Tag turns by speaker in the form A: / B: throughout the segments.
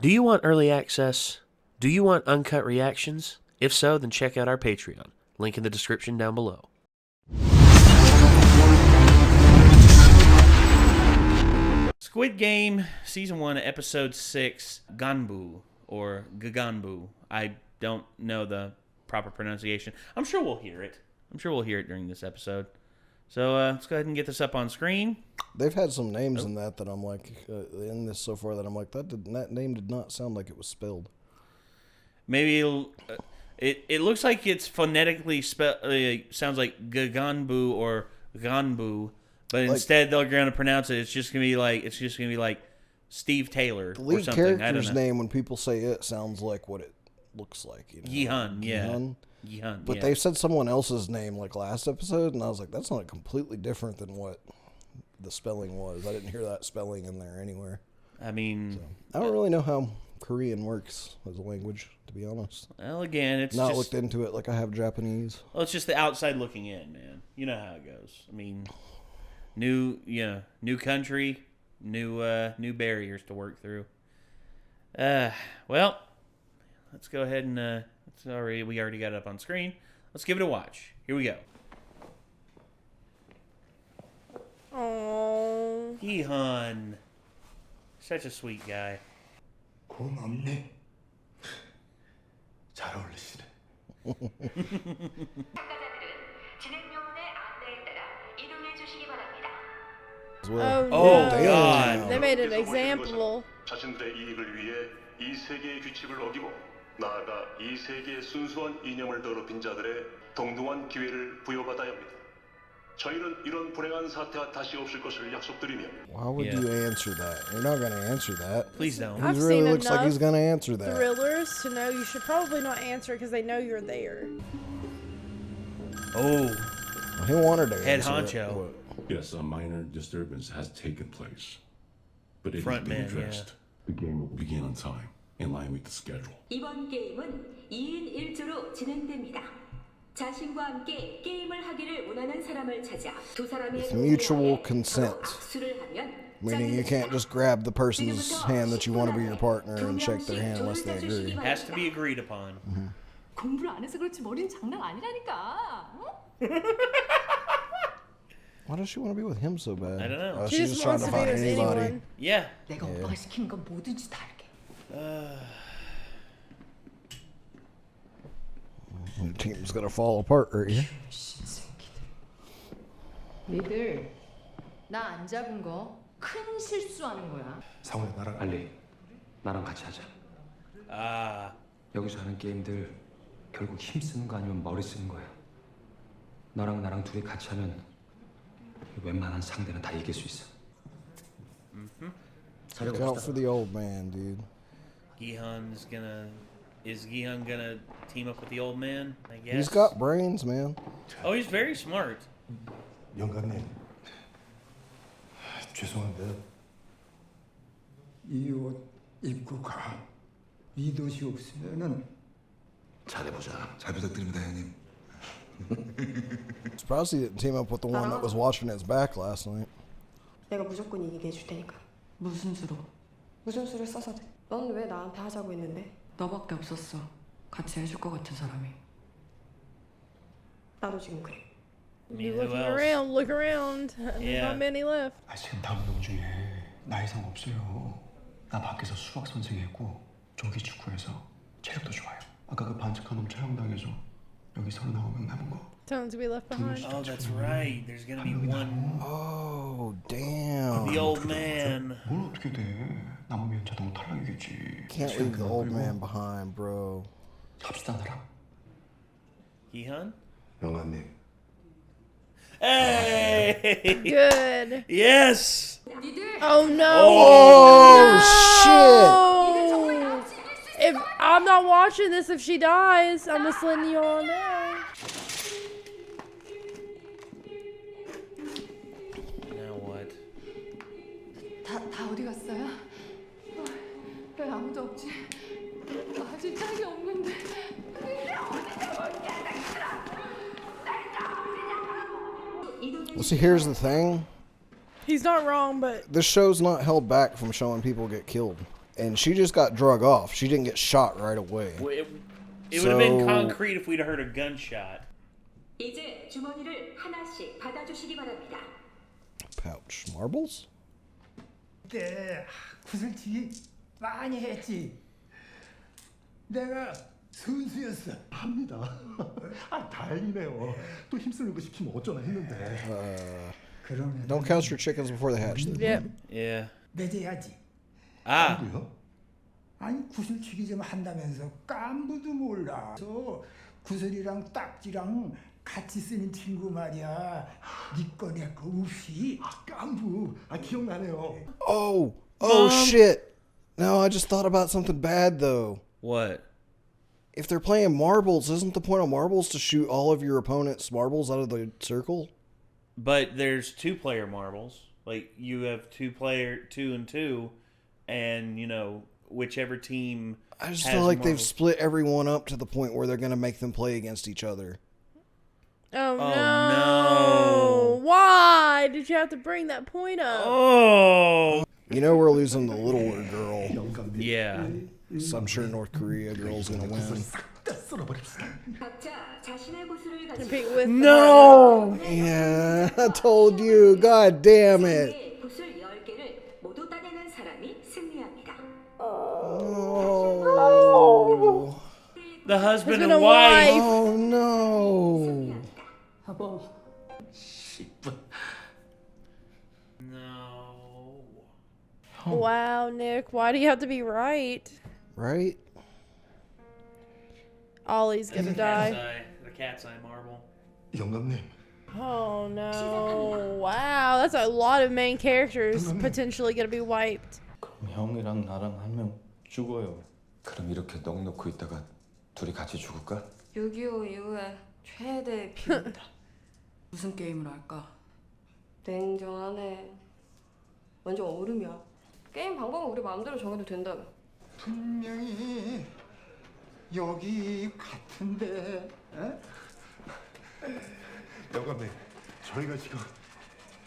A: Do you want early access? Do you want uncut reactions? If so, then check out our Patreon. Link in the description down below. Squid Game, Season 1, Episode 6, Ganbu, or Gaganbu. I don't know the proper pronunciation. I'm sure we'll hear it. During this episode. So let's go ahead and get this up on screen.
B: They've had some names in that I'm like, in this so far that I'm like, that name did not sound like it was spelled.
A: Maybe it looks like it's phonetically sounds like Gaganbu or Ganbu, but like, instead they're going to pronounce it. It's just going to be like Steve Taylor
B: the lead
A: or something.
B: Character's name when people say it sounds like what it looks like. You know?
A: Yihan, yeah.
B: Yihan, but they said someone else's name like last episode, and I was like, that's not completely different than what the spelling was. I didn't hear that spelling in there anywhere.
A: I mean,
B: I don't really know how Korean works as a language, to be honest.
A: Well, again, it's
B: not
A: just,
B: looked into it like I have Japanese.
A: Well, it's just the outside looking in, man. You know how it goes. I mean, new country, new barriers to work through. Well, let's go ahead and we already got it up on screen. Let's give it a watch. Here we go.
C: Oh,
A: Yihan, such a sweet guy.
D: 고맙네. 잘 어울리시네.
C: Oh
A: God!
C: They made an example.
D: 자신들의 이익을 위해 이 세계의 규칙을 어기고 나아가 이 세계의 순수한 이념을 더럽힌 자들의 동등한 기회를 부여받아야 합니다. 저희는 이런 불행한 사태가 다시 없을 것을 약속드리며.
B: Why would you answer that? You're not going to answer that.
A: Please don't.
B: He really looks like he's going to answer that.
C: Thrillers to know you should probably not answer because they know you're there.
A: Oh.
B: He wanted to
A: Head
B: answer
A: honcho.
B: it.
E: Yes, a minor disturbance has taken place, but it
A: Front
E: has been
A: man,
E: addressed. The game will begin on time, in line with the schedule.
F: 이번 게임은 2인 1조로 진행됩니다. 자신과 함께 게임을 하기를 원하는 사람을 찾아 두 사람의
B: With mutual consent.
F: 악수를 하면
B: Meaning you can't just grab the person's hand that you want to be your partner and shake their hand unless they agree.
A: Has to be agreed upon.
G: 공부를 안 해서 그렇지 머리는 장난 아니라니까.
B: Why does she want to be with him so bad?
A: I don't know.
B: She's just trying to find anybody.
A: Yeah.
G: 내가 오빠가 시키는 건 뭐든지 다 할게.
B: The team's gonna fall apart right here.
G: 니들 나 안 잡은 거 큰 실수하는 거야.
H: 상호야 나랑 알리 나랑 같이 하자.
A: 아.
H: 여기서 하는 게임들 결국 힘 쓰는 거 아니면 머리 쓰는 거야. 너랑 나랑 둘이 같이 하면 웬만한 상대는 다 이길 수 있어.
B: Look out for the old man, dude.
A: Is Yihan gonna team up with the old man? I guess.
B: He's got brains, man.
A: Oh, he's very smart.
D: 영감님, 죄송한데
I: 이 옷 입고 가. 이 옷이 없으면은
D: 잘해보자. 잘 부탁드립니다, 형님.
B: Surprised he didn't team up with the one that was watching his back last night.
J: 내가 무조건 이기게 해줄 테니까.
G: 무슨 수로?
J: 무슨 수를 써서든. 넌 왜 나한테 하자고 했는데?
G: 너밖에 없었어. 같이 해줄 것 같은 사람이.
J: 나도 지금 그래.
C: You look around.
A: Yeah.
C: Not many left.
I: 지금 남동 중에 나 이상 없어요. 나 밖에서 수학 선생했고 조기 축구해서 체력도 좋아요. 아까 그 반칙한 놈 촬영당해서 여기 39명 남은 거.
C: Tons to be left behind.
A: Oh, that's right. There's gonna be one.
B: Oh, damn.
A: The old man.
I: 뭘 어떻게 돼? 남으면 자동 탈락이겠지.
B: Can't leave the old man behind, bro.
I: 갑시다 나랑.
A: Yihan?
D: 영감님.
A: Hey!
C: Good.
A: Yes!
C: Oh no!
B: Oh,
C: shit! If I'm not watching this, if she dies, I'm just letting you all know.
A: Now what?
G: 다 어디 갔어요? 왜 아무도 없지? 아직 짝이 없는데.
B: Well, see, here's the thing.
C: He's not wrong, but
B: This show's not held back from showing people get killed. And she just got drug off. She didn't get shot right away.
A: Well, it would have been concrete if we'd heard a gunshot.
F: 이제 주머니를 하나씩 받아주시기 바랍니다.
B: Pouch. Marbles?
K: 그때 구슬치기 많이 했지. 내가 선수였어.
L: 합니다. 다행이네요. 또 힘쓰는 거 시키면 어쩌나 했는데.
B: Don't count your chickens before they hatch.
C: Yep.
A: Yeah.
K: 매제야지.
L: 깐부요?
K: 아니 구슬치기 좀 한다면서 깐부도 몰라. 저 구슬이랑 딱지랑 같이 쓰는 친구 말이야. 니꺼 내꺼 없이.
L: 깐부. 기억나네요.
B: Oh
A: Mom.
B: shit. No, I just thought about something bad though.
A: What?
B: If they're playing marbles, isn't the point of marbles to shoot all of your opponent's marbles out of the circle?
A: But there's 2-player marbles. Like, you have 2 and 2, and, you know, whichever team
B: I just
A: has
B: feel like they've
A: marbles.
B: split everyone up to the point where they're going to make them play against each other.
C: Oh,
A: no.
C: Why did you have to bring that point up?
A: Oh.
B: You know we're losing the littler girl.
A: Yeah.
B: So I'm sure North Korea girl's going to win.
F: 각자 자신의 구슬을
C: Compete
F: 가지고
C: with
A: No.
B: Yeah, I told you. God damn it.
F: 상대의 구슬 10개를 모두 따내는 사람이 승리합니다.
B: Oh.
A: The husband
C: Husband
A: and
C: and
A: wife.
C: wife.
B: Oh no.
A: No.
C: Wow, Nick, why do you have to be right?
B: Right?
C: Ollie's gonna die.
A: The cat's eye marble.
L: 영감님.
C: Oh no. Wow, that's a lot of main characters potentially gonna be wiped.
H: 그럼 형이랑 나랑 한 명 죽어요. 그럼 이렇게 넋 놓고 있다가 둘이 같이 죽을까?
J: 6.25 이후에 최대의 비밀이다.
G: 무슨 게임을 할까?
J: 냉정하네. 완전 얼음이야. 게임 방법은 우리 마음대로 정해도 된다며.
K: 분명히 여기 같은데. 에?
L: 영감님, 저희가 지금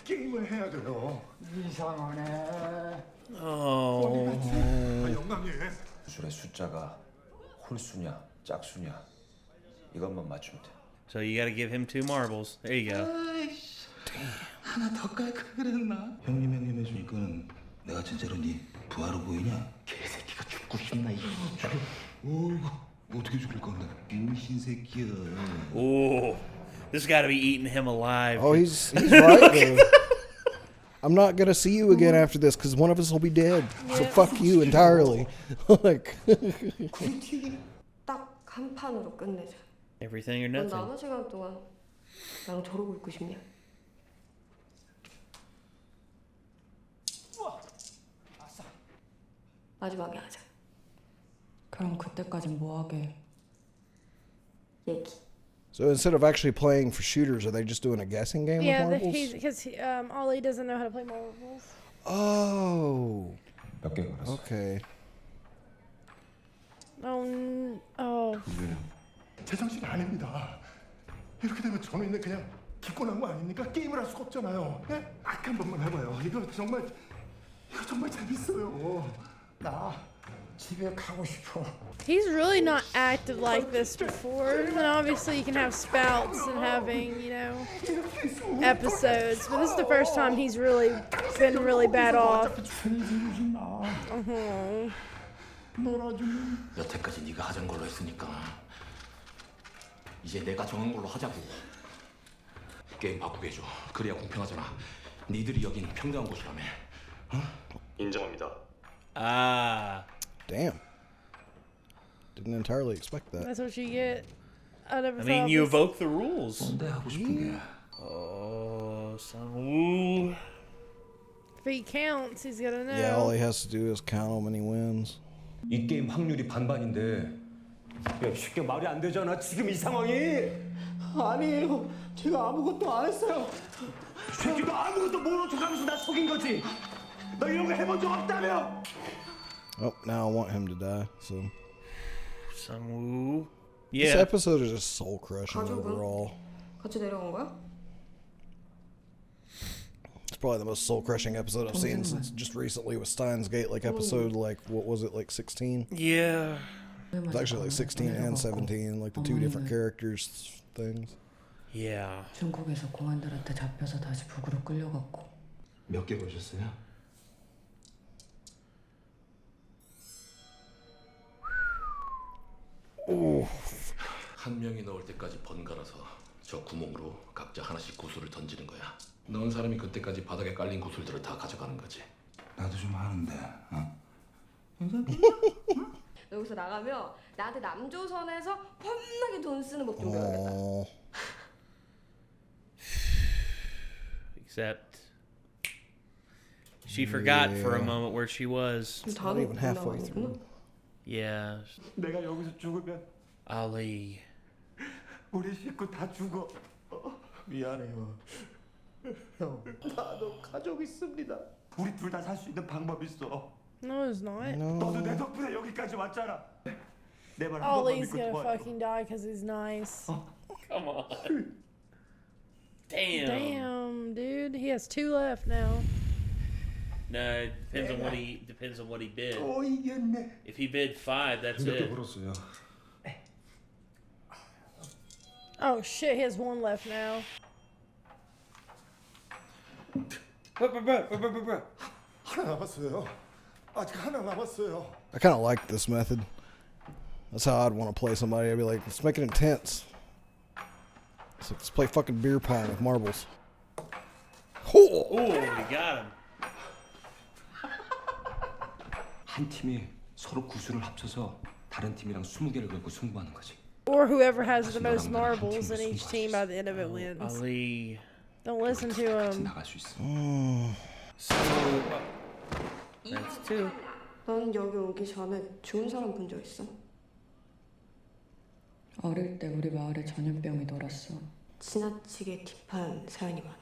L: 게임을 해야 돼요.
K: 이상하네.
A: Oh.
L: 영감님.
H: 구슬의 숫자가 홀수냐 짝수냐 이것만 맞추면 돼.
A: So you got to give him 2 marbles. There you go.
K: 하나 더 깔까 그랬나?
M: 형님 해주니까는 내가 진짜로 네 부하로 보이냐?
K: 개새끼가 죽고 싶나 이거.
M: 어이구 어떻게 죽일 건데? 무신 새끼야.
A: Oh. This got to be eating him alive.
B: Oh, he's right though. I'm not gonna see you again after this because one of us will be dead. So fuck you entirely. Like.
J: 딱 한 판으로 끝내자.
A: Everything or
J: 넌
A: nothing.
J: 남은 시간 동안 나랑 저러고 있고 싶냐? 마지막에 하자.
G: 그럼 그때까진 뭐 하게?
J: 얘기.
B: So instead of actually playing for shooters, are they just doing a guessing game
C: Yeah,
B: with marbles?
C: because Ollie doesn't know how to play marbles.
B: Oh.
H: 몇 개 걸었어?
B: Okay.
C: Oh.
L: 제 정신이 아닙니다. 이렇게 되면 저는 그냥 기권한 거 아닙니까? 게임을 할 수가 없잖아요. 예? 한 번만 해봐요. 이거 정말 재밌어요.
K: 나 집에 가고 싶어.
C: He's really not acted like this before. And obviously you can have spouts and having, you know, episodes. But this is the first time he's really been really bad off.
M: 여태까지 네가 하자는 걸로 했으니까 이제 내가 정한 걸로 하자고. 게임 바꾸게 해줘. 그래야 공평하잖아. 니들이 여긴 평등한 곳이라며.
D: 인정합니다.
A: Ah.
B: Damn. Didn't entirely expect that.
C: That's what you get. I never
A: I
C: thought
A: mean, you
C: this.
A: evoke the rules.
M: 뭔데 하고 싶은 게?
A: Oh, Sang-woo.
C: If he counts, he's gonna know.
B: Yeah, all he has to do is count how many wins.
H: 이 게임 확률이 반반인데 야, 쉽게 말이 안 되잖아 지금 이 상황이.
K: 아니에요. 제가 아무것도 안 했어요.
L: 새끼가 아무것도 모르는 척하면서 나 속인 거지. 너 이런 거 해본 적 없다며?
B: Oh, now I want him to die. So
A: Sang-woo.
B: this
A: Yeah.
B: episode is just soul crushing
J: 가족은?
B: overall.
J: 같이 내려간 거야?
B: It's probably the most soul-crushing episode I've seen since just recently with Steins Gate, like episode, like, what was it, like 16?
A: Yeah.
B: It's actually like 16 and 17, like the two different characters things.
A: Yeah.
J: 중국에서 공안들한테 잡혀서 다시 북으로 끌려갔고.
M: 몇 개 보셨어요?
B: 오.
M: 한 명이 넣을 때까지 번갈아서 저 구멍으로 각자 하나씩 구슬을 던지는 거야. 넣은 사람이 그때까지 바닥에 깔린 구슬들을 다 가져가는 거지.
I: 나도 좀 하는데. 어?
J: 여기서 나가면 나한테 남조선에서 겁나게 돈 쓰는 법 좀 배워야겠다.
A: Except she forgot for a moment where she was.
B: Not even halfway through.
A: Yeah.
K: 내가 여기서 죽으면
A: Ali.
K: 우리 식구 다 죽어. 미안해요. 형, 나도 가족 있습니다. 우리 둘 다 살 수 있는 방법 있어.
C: No, it's not.
K: 너도 내 덕분에 여기까지 왔잖아. 내 말 한 번만
C: Ollie's
K: 믿고
C: gonna
K: 도와줘.
C: fucking die because he's nice.
A: Come on. Damn.
C: Damn, dude. He has 2 left now.
A: No, it depends on what he bid.
K: 또 이겼네.
A: If he bid 5, that's
I: 몇 개
A: it.
I: 벌었어요.
C: Oh shit, he has 1 left now.
L: 하나 남았어요. 아직 하나 남았어요.
B: I kind of like this method. That's how I'd want to play somebody. I'd be like, let's make it intense. So let's play fucking beer pong with marbles.
A: Oh, we got him.
H: 한 팀이 서로 구슬을 합쳐서 다른 팀이랑 20개를 걸고 승부하는 거지.
C: Or whoever has the most marbles in each team by the end of it wins.
A: Ali.
C: Don't listen to him.
H: 나갈 수 있어.
A: So, that's 2.
J: 넌 여기 오기 전에 좋은 사람 본 적 있어? 어릴 때 우리 마을에 전염병이 돌았어. 지나치게 딥한 사연이 많아.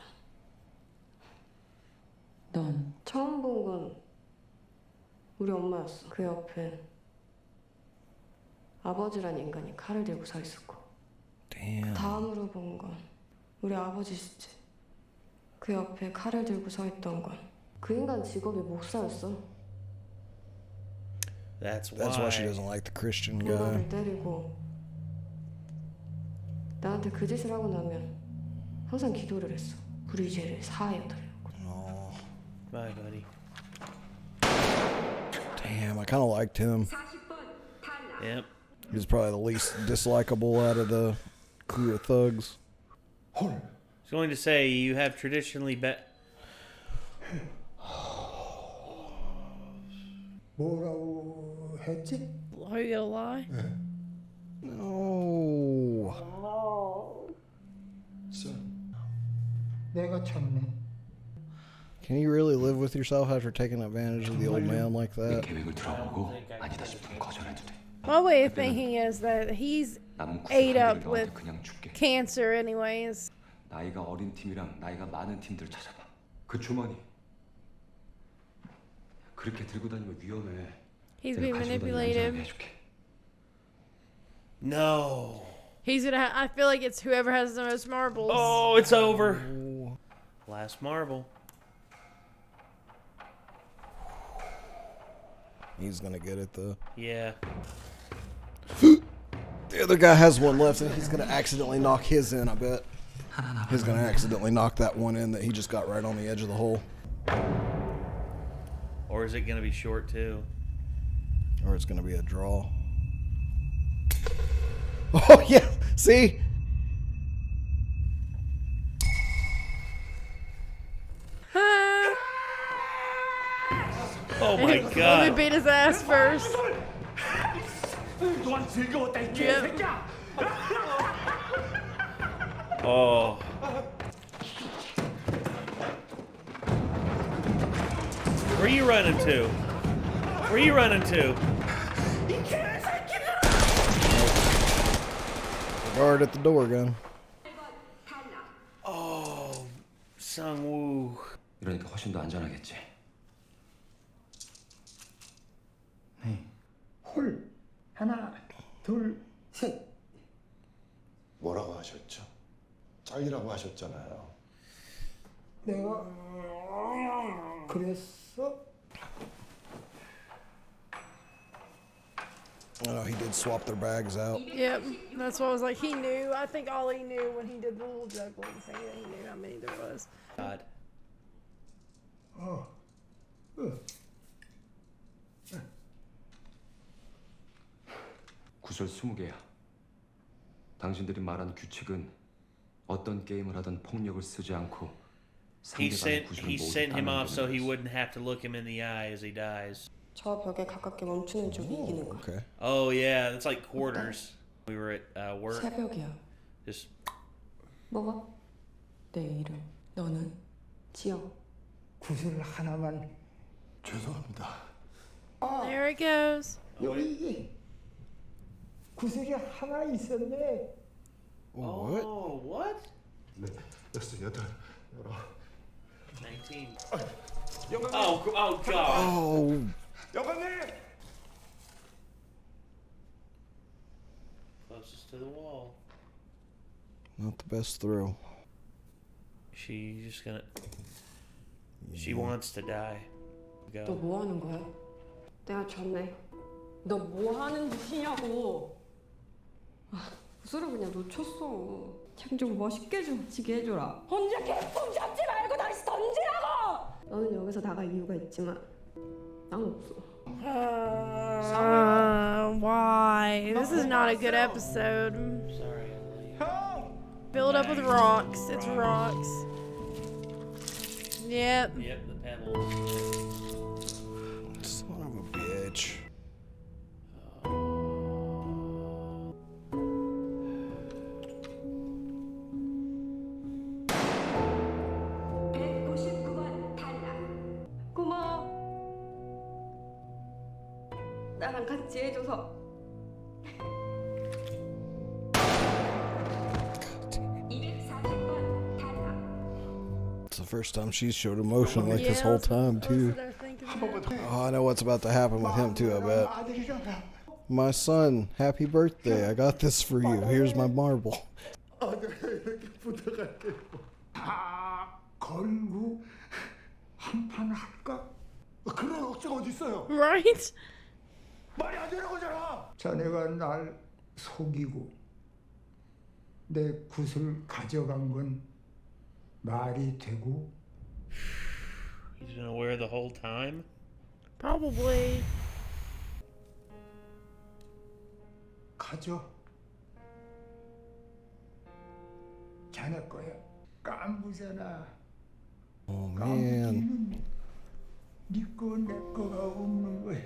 J: 넌 처음 본 건 우리 엄마였어. 그 옆에 아버지란 인간이 칼을 들고 서 있었고.
B: Damn.
J: 다음으로 본 건 우리 아버지시지. 그 옆에 칼을 들고 서 있던 건 그 인간 직업이 목사였어.
B: That's why she doesn't like the Christian guy.
J: 누나를 때리고 나한테 그 짓을 하고 나면 항상 기도를 했어. 우리 죄를 사하여 달라고.
A: Bye, buddy.
B: Damn, I kind of liked him.
A: Yep.
B: He was probably the least dislikable out of the crew of thugs.
A: I was going to say, you have traditionally bet.
K: 뭐라고 했지?
C: Are you gonna lie?
B: No.
K: 내가 참네.
B: Can you really live with yourself after taking advantage of the old man like that?
H: 계획을 들어보고 아니다 싶으면 거절해도 돼.
C: My way of thinking is that he's ate up with cancer anyways.
H: 나이가 어린 팀이랑 나이가 많은 팀들 찾아봐. 그 주머니. 그렇게 들고 다니면 위험해.
C: He's being manipulated.
A: No.
C: He's gonna. I feel like it's whoever has the most marbles.
A: Oh, it's over. Last marble.
B: He's gonna get it though.
A: Yeah.
B: The other guy has 1 left, and he's gonna accidentally knock his in. I bet. He's gonna accidentally knock that one in that he just got right on the edge of the hole.
A: Or is it going to be short too?
B: Or it's gonna be a draw. Oh yeah, see?
A: Oh my
C: Let me
A: god.
C: beat his ass first. Yep.
A: Oh. Where are you running to? Where are you running to?
B: Guard at the door, gun.
A: Oh, Sungwoo.
H: 이러니까 훨씬 더 안전하겠지.
K: 홀. 하나, 둘, 셋.
L: 뭐라고 하셨죠? 잘리라고 하셨잖아요.
K: 내가 그랬어?
B: Oh, he did swap their bags out.
C: Yep, that's what I was like. He knew. I think all he knew when he did the little juggling thing, that he knew how many there was.
A: God.
H: 구슬 20개야. 당신들이 말한 규칙은 어떤 게임을 하든 폭력을 쓰지 않고
A: He
H: 상대방의 구슬을
A: sent
H: 모두
A: him
H: 따는
A: off so he
H: 거였어.
A: wouldn't have to look him in the eye as he dies.
J: 저 벽에 가깝게 멈추는 쪽이 이기는 거.
B: Okay.
A: Oh yeah, it's like quarters. We were at work.
J: 새벽이야.
A: Just
J: 뭐가? 내 이름. 너는? 지영.
K: 구슬 하나만
L: 죄송합니다.
C: There it goes.
K: 여기 구슬이 하나 있었네.
B: What?
A: Oh, what?
L: 네, 여섯, 여덟, 열아.
A: 19.
L: 영감님.
A: Oh God.
B: Oh.
L: 영감님.
A: Closest to the wall.
B: Not the best throw.
A: She's just gonna. She wants to die.
J: 너
A: Go.
J: 뭐 하는 거야? 내가 졌네. 너 뭐 하는 짓이냐고. 구슬을 그냥 놓쳤어. 참 좀 멋있게 좀 치게 해줘라. 혼자 개꿈 잡지 말고 다시 던지라고! 너는 여기서 나갈 이유가 있지만 난 없어.
C: Why? This is not a good episode.
A: Sorry,
C: Filled up with rocks. It's rocks. Yep.
A: Yep, the pebbles.
B: Son of a bitch.
F: 159번 탈락.
J: 고마워. 나랑 같이 해줘서.
F: 240번 탈락.
B: It's the first time she's showed emotion like this whole time, too. Oh, I know what's about to happen with him, too, I bet. My son, happy birthday. I got this for you. Here's my marble.
L: 이렇게 부탁할게요.
K: 다 걸고 한판 할까?
L: 그런 억지가 어디 있어요?
C: Right?
L: 말이 안 되는 거잖아.
K: 자네가 날 속이고 내 굿을 가져간 건 말이 되고?
A: He's been aware the whole time?
C: Probably.
K: 가져. 자네 거야. 깐부잖아.
B: Oh, man.
K: 깐부기는 네 거 내 거가 없는 거야.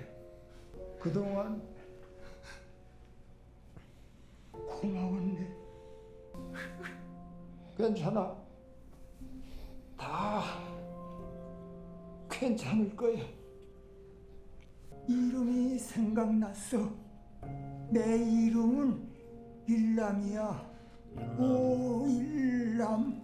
K: 그동안 고마웠네. 괜찮아. 다 괜찮을 거야. 이름이 생각났어. 내 이름은 일남이야. 오일남.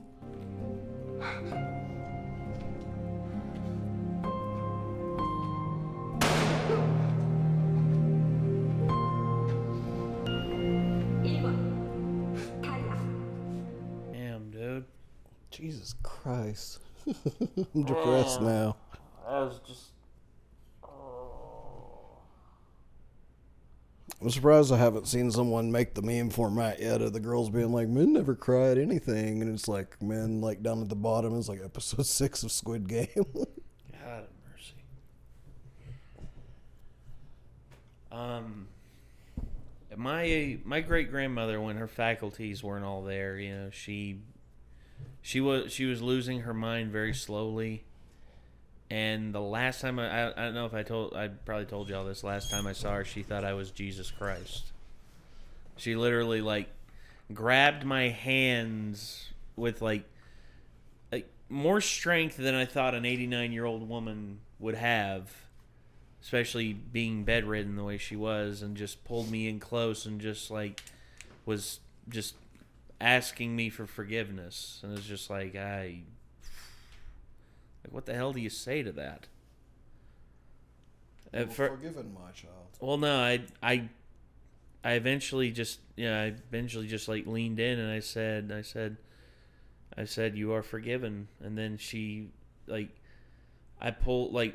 A: Damn, dude.
B: Jesus Christ. I'm depressed now.
A: I was just.
B: I'm surprised I haven't seen someone make the meme format yet of the girls being like, men never cry at anything. And it's like, men, like down at the bottom is like episode 6 of Squid Game.
A: God have mercy. My great grandmother, when her faculties weren't all there, you know, she was losing her mind very slowly. And the last time I don't know if I probably told y'all this. Last time I saw her, she thought I was Jesus Christ. She literally like grabbed my hands with like more strength than I thought an 89-year-old woman would have, especially being bedridden the way she was, and just pulled me in close and just like was just asking me for forgiveness. And it's just like what the hell do you say to that?
B: Forgiven, my child.
A: Well, no, I eventually just like leaned in and I said, you are forgiven. And then she like,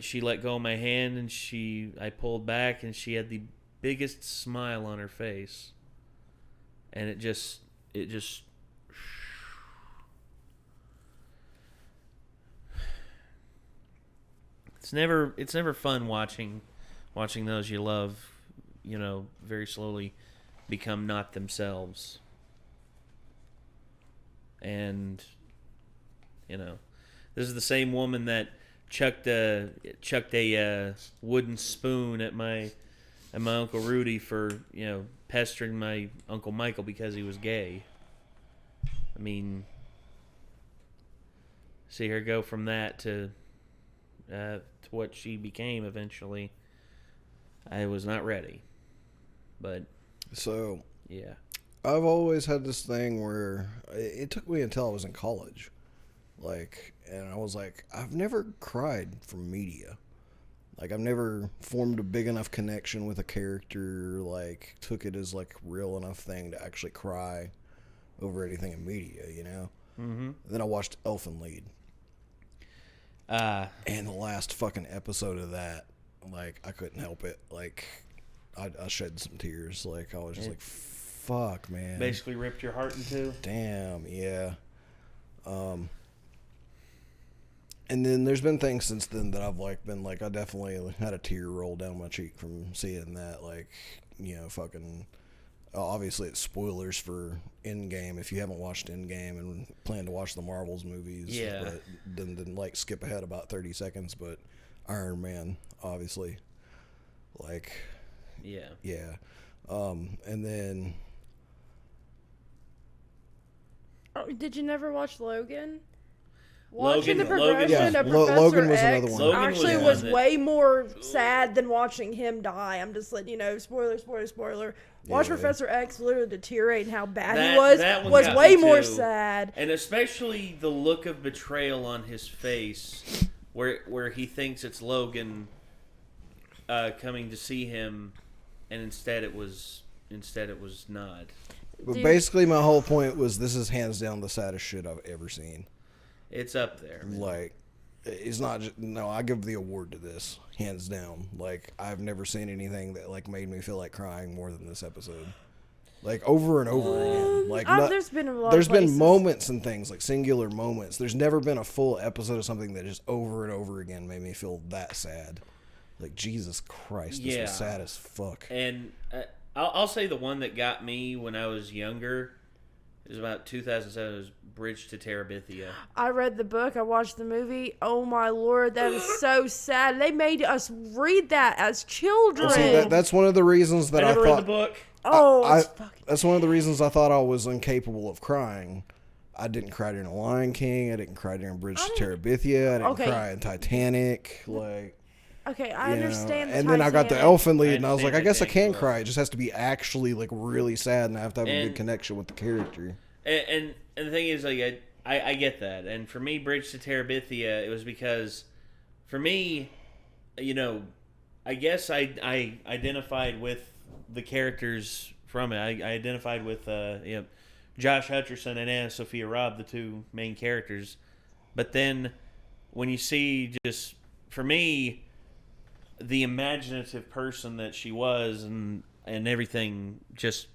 A: she let go of my hand, and I pulled back, and she had the biggest smile on her face. And it just it's never fun watching those you love, very slowly become not themselves. And this is the same woman that chucked a wooden spoon at my Uncle Rudy for pestering my Uncle Michael because he was gay. I mean, see her go from that to what she became eventually. I was not ready, but
B: so
A: yeah,
B: I've always had this thing where it took me until I was in college, and I was like, I've never cried from media. I've never formed a big enough connection with a character, took it as, real enough thing to actually cry over anything in media,
A: Mm-hmm.
B: Then I watched Elfen Lied. And the last fucking episode of that, I couldn't help it. I shed some tears. I was just fuck, man.
A: Basically ripped your heart in two?
B: Damn, yeah. And then there's been things since then that I've I definitely had a tear roll down my cheek from seeing that. Obviously it's spoilers for Endgame if you haven't watched Endgame and plan to watch the Marvels movies.
A: Yeah.
B: But then skip ahead about 30 seconds. But Iron Man, obviously,
A: yeah.
B: Yeah. And then.
C: Oh, did you never watch Logan? Watching
A: Logan,
C: the progression of Professor
B: Logan was
C: X
B: another one.
A: Logan
C: actually
A: was
C: was way more sad than watching him die. I'm just letting you know, spoiler. Watch
B: Yeah.
C: Professor X literally deteriorate and how bad
A: That
C: he
A: one
C: was
A: got
C: way
A: me
C: more
A: too.
C: sad.
A: And especially the look of betrayal on his face, where he thinks it's Logan coming to see him, and instead it was not.
B: But basically, my whole point was this is hands down the saddest shit I've ever seen.
A: It's up there.
B: It's not just, no, I give the award to this, hands down. I've never seen anything that, made me feel like crying more than this episode. Over and over again.
C: There's been a lot
B: There's
C: of
B: been
C: places.
B: moments and things, singular moments. There's never been a full episode of something that just over and over again made me feel that sad. Jesus Christ, this was sad as fuck.
A: And I'll say the one that got me when I was younger is about 2007. It was Bridge to Terabithia.
C: I read the book. I watched the movie. Oh my Lord, that is so sad. They made us read that as children.
B: See, that's one of the reasons that I
A: never
B: thought.
A: read the book.
B: That's one of the reasons I thought I was incapable of crying. I didn't cry during The Lion King. I didn't cry during Bridge to Terabithia. I didn't cry in Titanic.
C: Okay, I understand.
B: And then I got the Elfen Lied, and I was like, I guess I can
A: well.
B: cry. It just has to be actually really sad, and I have to have a good connection with the character.
A: And the thing is, I get that. And for me, Bridge to Terabithia, it was because, for me, I guess I identified with the characters from it. I identified with Josh Hutcherson and Anna Sophia Robb, the two main characters. But then when you see just, for me, the imaginative person that she was and everything just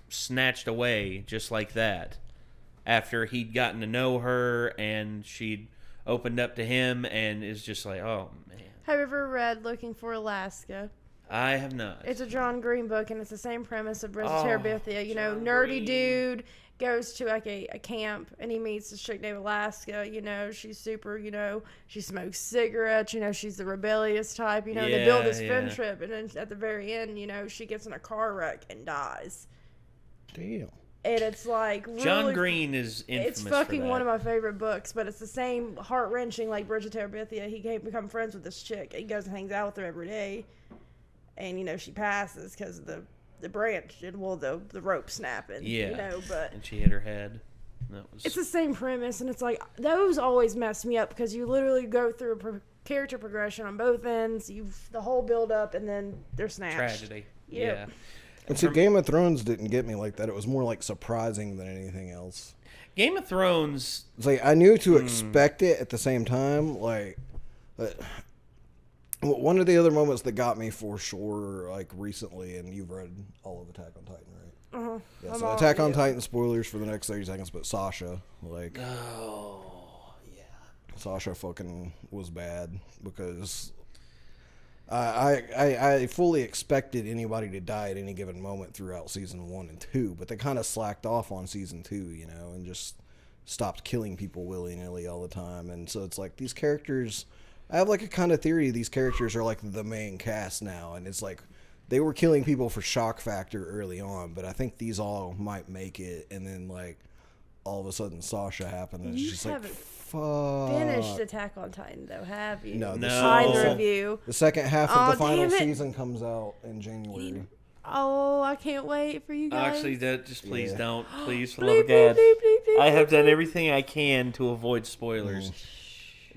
A: snatched away just like that after he'd gotten to know her and she'd opened up to him and is just like, oh man.
C: Have you ever read Looking for Alaska?
A: I have not.
C: It's a John Green book, and it's the same premise of Bridge to Terabithia. Nerdy dude goes to a camp, and he meets this chick named Alaska. She's super, she smokes cigarettes. She's the rebellious type. They build this friendship, and then at the very end, she gets in a car wreck and dies.
B: Damn.
C: And it's really,
A: John Green is infamous.
C: It's fucking
A: for that.
C: one of my favorite books, but it's the same heart wrenching like Bridge to Terabithia. He can't become friends with this chick. He goes and hangs out with her every day. And, she passes because of the branch, the rope snapping.
A: Yeah.
C: But
A: and she hit her head.
C: It's the same premise, and it's those always mess me up because you literally go through a character progression on both ends. The whole build up, and then they're snatched.
A: Tragedy.
C: Yep.
A: Yeah.
B: And so Game of Thrones didn't get me like that. It was more surprising than anything else.
A: Game of Thrones.
B: It's I knew to expect it at the same time. One of the other moments that got me for sure, like recently, and you've read all of Attack on Titan, right?
C: Uh-huh.
B: Yeah, so Attack on Titan spoilers for the next 30 seconds, but Sasha, like...
A: Oh, yeah.
B: Sasha fucking was bad because I fully expected anybody to die at any given moment throughout season 1 and 2, but they kind of slacked off on season 2, you know, and just stopped killing people willy-nilly all the time. And so it's like these characters, I have like a kind of theory these characters are like the main cast now, and it's like they were killing people for shock factor early on, but I think these all might make it, and then like all of a sudden Sasha happened, and it's just like, fuck.
C: Finished Attack on Titan though, have you?
B: No.
C: Either of you.
B: The second half of the final season comes out in January.
C: Oh, I can't wait for you guys.
A: Actually, just please don't. Please, for the love of God. I have done everything I can to avoid spoilers.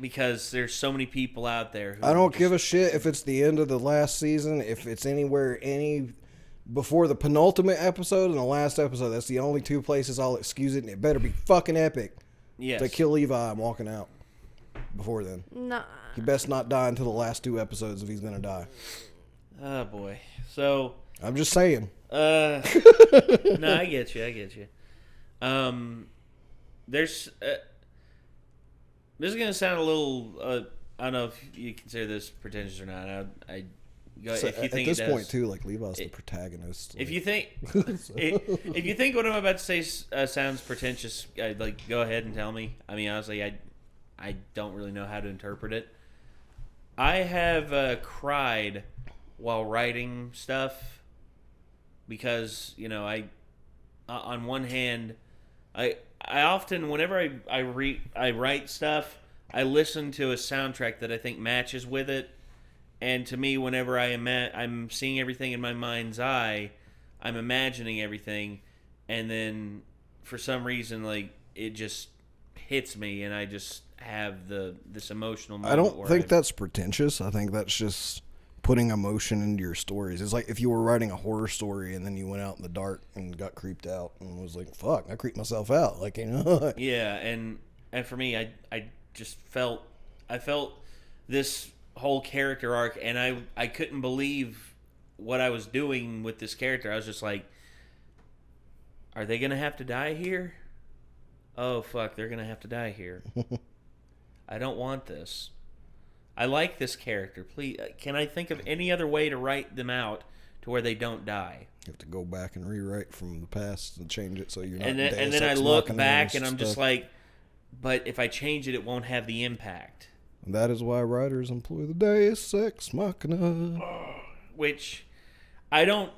A: Because there's so many people out there who
B: I don't give a shit if it's the end of the last season, if it's anywhere before the penultimate episode and the last episode. That's the only two places I'll excuse it, and it better be fucking epic.
A: Yes.
B: To kill Levi, I'm walking out before then.
C: Nah.
B: He best not die until the last two episodes if he's gonna die.
A: Oh boy. So
B: I'm just saying.
A: No, I get you. There's this is gonna sound a little I don't know if you consider this pretentious or not.
B: So
A: if you think
B: at this
A: it does,
B: point too, like Levi's the protagonist.
A: If you think if you think what I'm about to say sounds pretentious, like go ahead and tell me. I mean, honestly, I don't really know how to interpret it. I have cried while writing stuff because, you know, I on one hand, I often whenever I write stuff, I listen to a soundtrack that I think matches with it. And to me, whenever I'm seeing everything in my mind's eye, I'm imagining everything, and then for some reason, like it just hits me, and I just have this emotional moment.
B: I don't think that's pretentious. I think that's just putting emotion into your stories. It's like if you were writing a horror story and then you went out in the dark and got creeped out and was like, "Fuck, I creeped myself out." Like, you know.
A: Yeah, and for me, I just felt this whole character arc, and I couldn't believe what I was doing with this character. I was just like, are they gonna have to die here? Oh fuck, they're gonna have to die here. I don't want this. I like this character. Please, can I think of any other way to write them out to where they don't die?
B: You have to go back and rewrite from the past and change it so you're not.
A: And then I look back and I'm just like, but if I change it, it won't have the impact.
B: And that is why writers employ the Deus Ex Machina.
A: Which I don't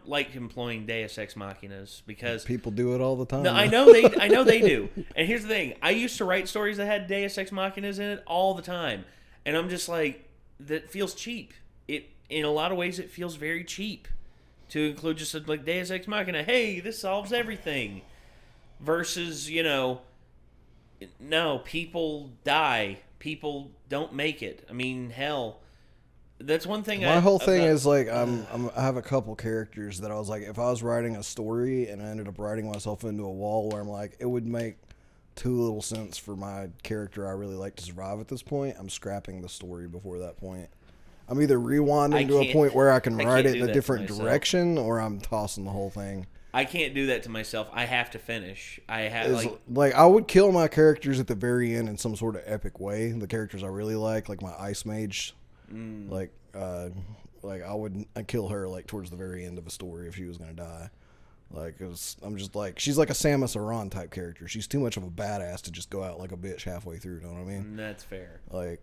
A: like employing Deus Ex Machinas because
B: people do it all the time.
A: No, I know they do. And here's the thing: I used to write stories that had Deus Ex Machinas in it all the time, and I'm just like, that feels cheap. It in a lot of ways it feels very cheap to include just like Deus Ex Machina. Hey, this solves everything. Versus, you know, no, people die. People don't make it. I mean, hell, that's one thing.
B: My whole thing is like I have a couple characters that I was like, if I was writing a story and I ended up writing myself into a wall where I'm like, it would make too little sense for my character I really like to survive at this point, I'm scrapping the story before that point. I'm either rewinding to a point where I can write it in a different direction, or I'm tossing the whole thing.
A: I can't do that to myself. I have to finish. I have
B: like I would kill my characters at the very end in some sort of epic way. The characters I really like my Ice Mage, I'd kill her like towards the very end of a story if she was gonna die. Like, I'm just like, she's like a Samus Aran type character. She's too much of a badass to just go out like a bitch halfway through. You know what I mean?
A: That's fair.
B: Like.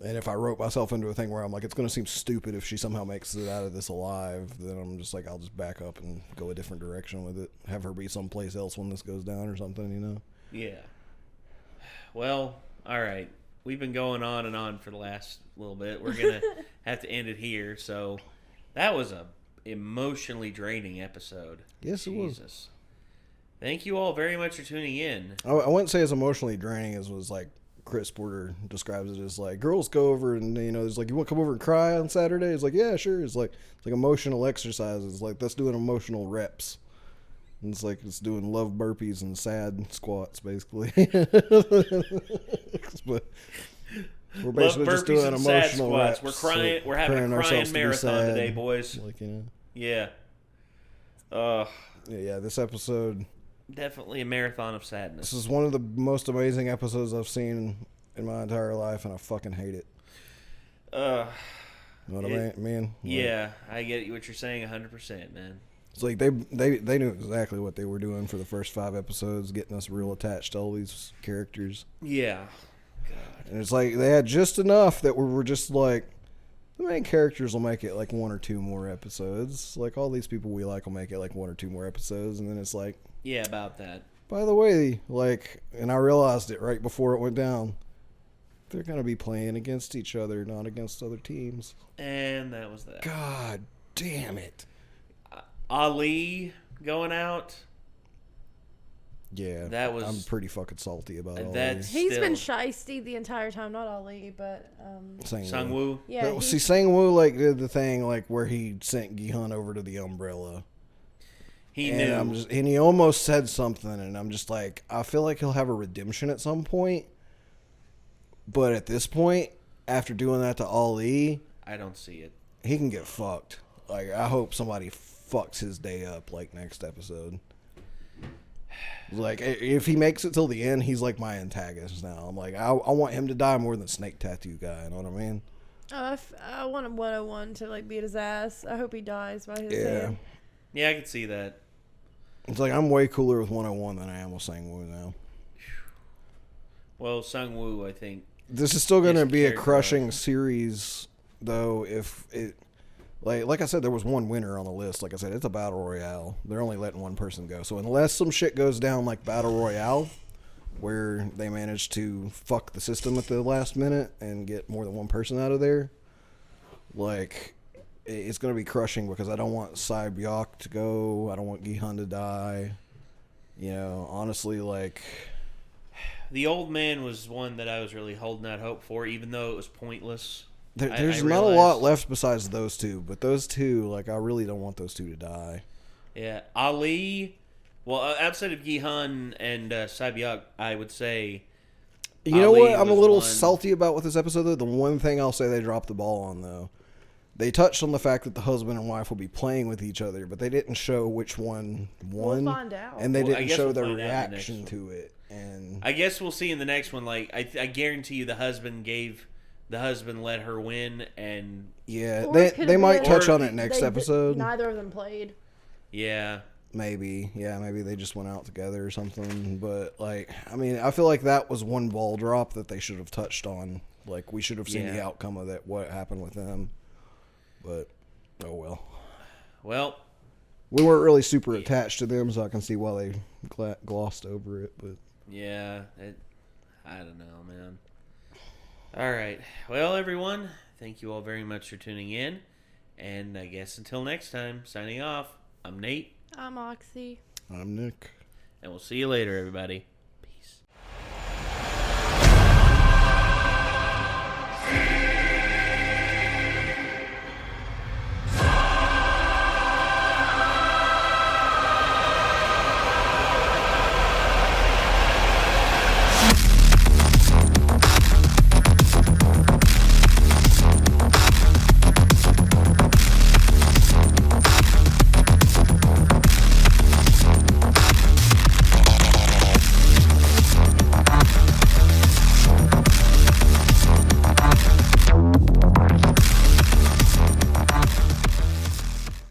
B: And if I wrote myself into a thing where I'm like, it's going to seem stupid if she somehow makes it out of this alive, then I'm just like, I'll just back up and go a different direction with it. Have her be someplace else when this goes down or something, you know?
A: Yeah. Well, all right. We've been going on and on for the last little bit. We're going to have to end it here. So that was a emotionally draining episode.
B: Yes, it was.
A: Thank you all very much for tuning in.
B: I wouldn't say as emotionally draining as was like, Chris Porter describes it as like, girls go over and, you know, it's like, you want to come over and cry on Saturday? It's like, yeah, sure. It's like emotional exercises. Like, that's doing emotional reps. And it's like, it's doing love burpees and sad squats, basically. But We're basically just doing
A: and sad
B: emotional
A: squats.
B: reps.
A: We're crying. We're having a crying marathon today, boys.
B: Like, you know.
A: Yeah.
B: Yeah, this episode...
A: Definitely a marathon of sadness.
B: This is one of the most amazing episodes I've seen in my entire life, and I fucking hate it. You know what I mean?
A: Yeah, I get what you're saying 100%, man.
B: It's like they knew exactly what they were doing for the first 5 episodes, getting us real attached to all these characters.
A: Yeah. God.
B: And it's like they had just enough that we were just like, the main characters will make it like 1 or 2 more episodes. Like all these people we like will make it like 1 or 2 more episodes, and then it's like,
A: yeah, about that.
B: By the way, like, and I realized it right before it went down, they're going to be playing against each other, not against other teams.
A: And that was that.
B: God damn it.
A: Ali going out.
B: Yeah,
A: that was.
B: I'm pretty fucking salty about all
A: that.
C: He's been shiesty the entire time, not Ali, but
A: Sang-woo.
C: Yeah,
B: but, see, Sang-woo like did the thing like where he sent Gi-hun over to the umbrella.
A: He knew.
B: And he almost said something, and I'm just like, I feel like he'll have a redemption at some point. But at this point, after doing that to Ali,
A: I don't see it.
B: He can get fucked. Like, I hope somebody fucks his day up, like, next episode. Like, if he makes it till the end, he's like my antagonist now. I'm like, I want him to die more than Snake Tattoo Guy, you know what I mean?
C: I want a 101 to, like, beat his ass. I hope he dies by his hand.
A: Yeah, I can see that.
B: It's like, I'm way cooler with 101 than I am with Sang-woo now.
A: Well, Sang-woo, I think.
B: This is still going to be a crushing series, though, if it... Like I said, there was one winner on the list. Like I said, it's a battle royale. They're only letting one person go. So unless some shit goes down like battle royale, where they manage to fuck the system at the last minute and get more than one person out of there, like, it's going to be crushing because I don't want Sapp to go. I don't want Gi-hun to die. You know, honestly, like...
A: The old man was one that I was really holding out hope for, even though it was pointless.
B: There's not a lot left besides those two, but those two, like, I really don't want those two to die.
A: Yeah, Ali. Well, outside of Gi-hun and Sapp, I would say.
B: You know what? I'm a little salty about with this episode. Though the one thing I'll say they dropped the ball on, though, they touched on the fact that the husband and wife will be playing with each other, but they didn't show which one won,
C: we'll find out.
B: and they didn't show their reaction to it. And
A: I guess we'll see in the next one. Like, I guarantee you, the husband let her win, and
B: yeah, they might touch on it next episode.
C: Neither of them played.
A: Yeah,
B: maybe they just went out together or something. But like, I mean, I feel like that was one ball drop that they should have touched on. Like, we should have seen the outcome of that, what happened with them. But oh well.
A: Well,
B: we weren't really super attached to them, so I can see why they glossed over it. But
A: yeah, I don't know, man. All right. Well, everyone, thank you all very much for tuning in. And I guess until next time, signing off, I'm Nate.
C: I'm Oxy.
B: I'm Nick.
A: And we'll see you later, everybody.